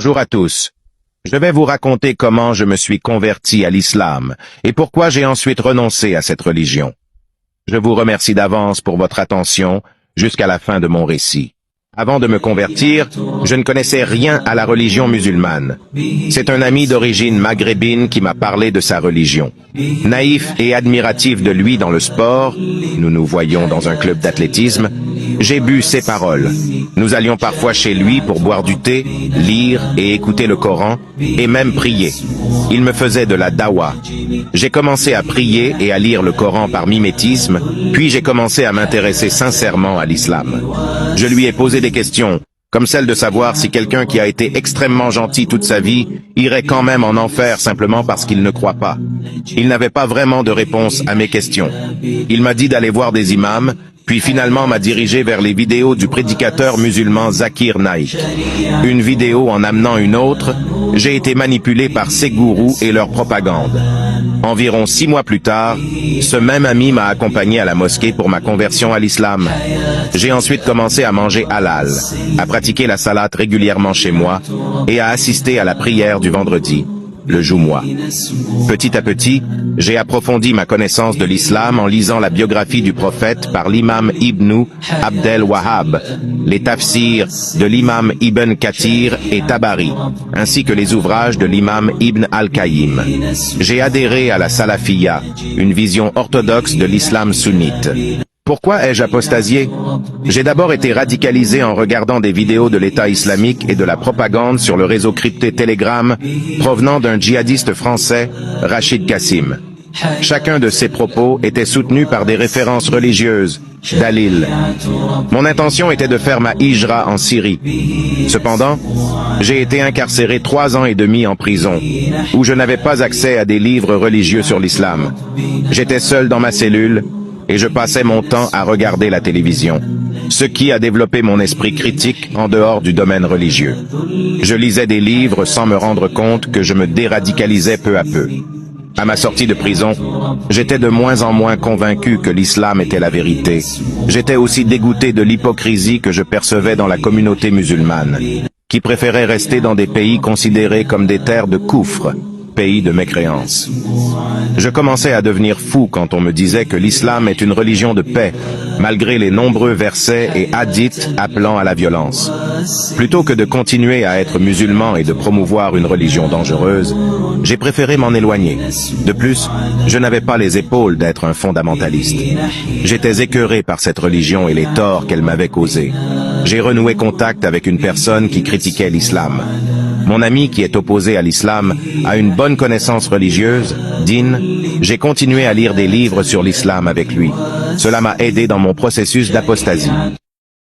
Bonjour à tous. Je vais vous raconter comment je me suis converti à l'islam et pourquoi j'ai ensuite renoncé à cette religion. Je vous remercie d'avance pour votre attention jusqu'à la fin de mon récit. Avant de me convertir, je ne connaissais rien à la religion musulmane. C'est un ami d'origine maghrébine qui m'a parlé de sa religion. Naïf et admiratif de lui dans le sport, nous nous voyions dans un club d'athlétisme, j'ai bu ses paroles. Nous allions parfois chez lui pour boire du thé, lire et écouter le Coran, et même prier. Il me faisait de la dawa. J'ai commencé à prier et à lire le Coran par mimétisme, puis j'ai commencé à m'intéresser sincèrement à l'islam. Je lui ai posé des questions, comme celle de savoir si quelqu'un qui a été extrêmement gentil toute sa vie irait quand même en enfer simplement parce qu'il ne croit pas. Il n'avait pas vraiment de réponse à mes questions. Il m'a dit d'aller voir des imams, puis finalement m'a dirigé vers les vidéos du prédicateur musulman Zakir Naik. Une vidéo en amenant une autre, j'ai été manipulé par ces gourous et leur propagande. Environ 6 mois plus tard, ce même ami m'a accompagné à la mosquée pour ma conversion à l'islam. J'ai ensuite commencé à manger halal, à pratiquer la salate régulièrement chez moi et à assister à la prière du vendredi, le Jumu'ah. Petit à petit, j'ai approfondi ma connaissance de l'islam en lisant la biographie du prophète par l'imam Ibn Abdel Wahhab, les tafsirs de l'imam Ibn Kathir et Tabari, ainsi que les ouvrages de l'imam Ibn al-Qayyim. J'ai adhéré à la salafiyya, une vision orthodoxe de l'islam sunnite. Pourquoi ai-je apostasié? J'ai d'abord été radicalisé en regardant des vidéos de l'État islamique et de la propagande sur le réseau crypté Telegram provenant d'un djihadiste français, Rachid Kassim. Chacun de ces propos était soutenu par des références religieuses, dalil. Mon intention était de faire ma hijra en Syrie. Cependant, j'ai été incarcéré 3 ans et demi en prison, où je n'avais pas accès à des livres religieux sur l'islam. J'étais seul dans ma cellule, et je passais mon temps à regarder la télévision, ce qui a développé mon esprit critique en dehors du domaine religieux. Je lisais des livres sans me rendre compte que je me déradicalisais peu à peu. À ma sortie de prison, j'étais de moins en moins convaincu que l'islam était la vérité. J'étais aussi dégoûté de l'hypocrisie que je percevais dans la communauté musulmane, qui préférait rester dans des pays considérés comme des terres de koufr, pays de mécréance. Je commençais à devenir fou quand on me disait que l'islam est une religion de paix, malgré les nombreux versets et hadiths appelant à la violence. Plutôt que de continuer à être musulman et de promouvoir une religion dangereuse, j'ai préféré m'en éloigner. De plus, je n'avais pas les épaules d'être un fondamentaliste. J'étais écœuré par cette religion et les torts qu'elle m'avait causés. J'ai renoué contact avec une personne qui critiquait l'islam. Mon ami qui est opposé à l'islam a une bonne connaissance religieuse, din. J'ai continué à lire des livres sur l'islam avec lui. Cela m'a aidé dans mon processus d'apostasie.